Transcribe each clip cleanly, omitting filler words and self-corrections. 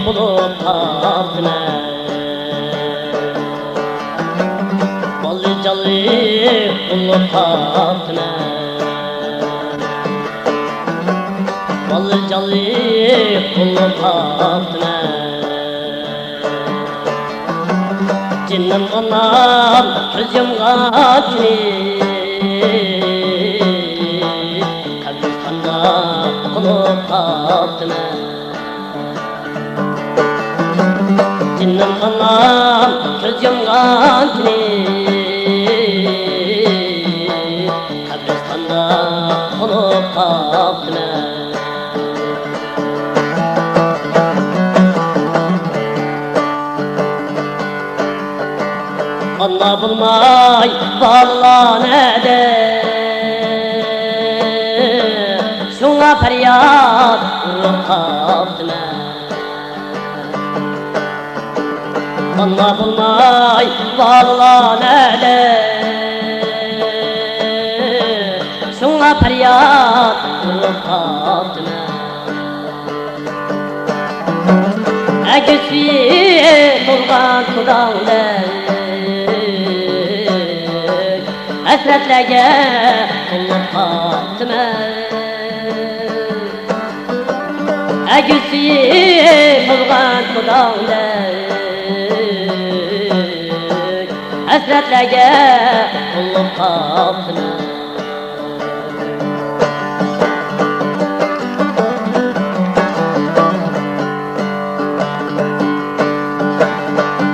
bulup tatına Ballı callı bulup tatına Ballı callı bulup tatına Cinnem anam göz yumgatını Kabristanda bulup tatına Cinnem anam göz yumgatını Kabristanda bulup tatına Anla bulmay bağlan eder Şuna feryat vurup kaptım Anla bulmay bağlan eder Şuna feryat vurup kaptım Egesi dolgan kulağlar Hasretlerge olup kalktım Egüsü bulgan kulağlar Hasretlerge olup kalktım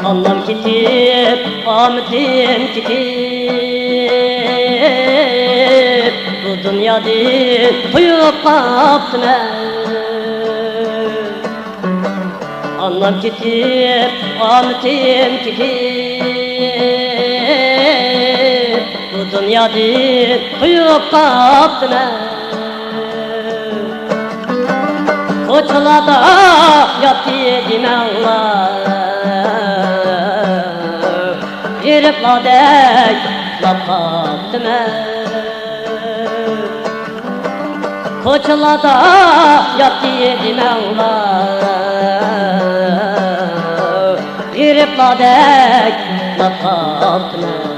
Anlam kitip, ahmetim kitip Bu dünyada uyup kaptım Anlam kitip, ahmetim kitip Bu dünyada uyup kaptım Koçulada yattı dimenler Girip ladek lapattım Koçulada yattı dimenler Girip ladek lapattım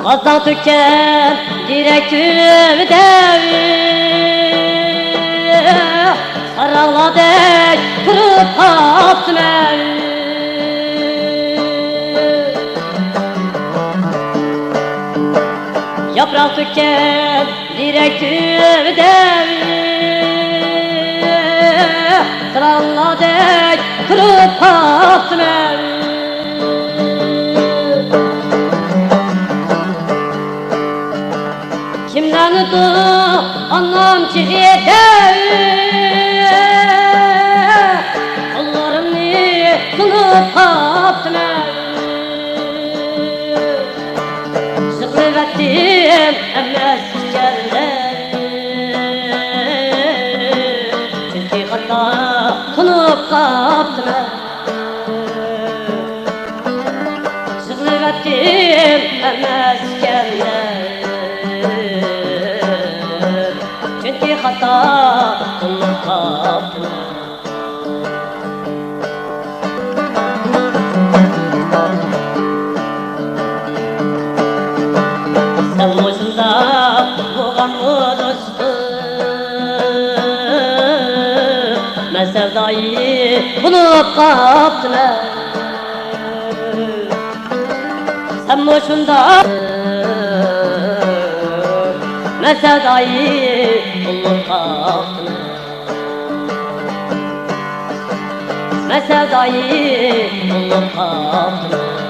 Azdan tüken direktüm devir Sarıladek kurup kaptım Yaprak tüken direktüm devir Sarıladek kurup kaptım Kimden udu anlam ki yeter Kollarımı sunup kaptım Sıklık ettim emmes geldi Çünkü hatta sunup kaptım Sıklık ettim emmes geldi Çünkü hata kılıp kaptım Sen boşunda boğan mı dostum Ben sevdayı bulup kaptım Sen boşunda Ben sevdayı bulup kaptım sevdayı bulup kaptılar.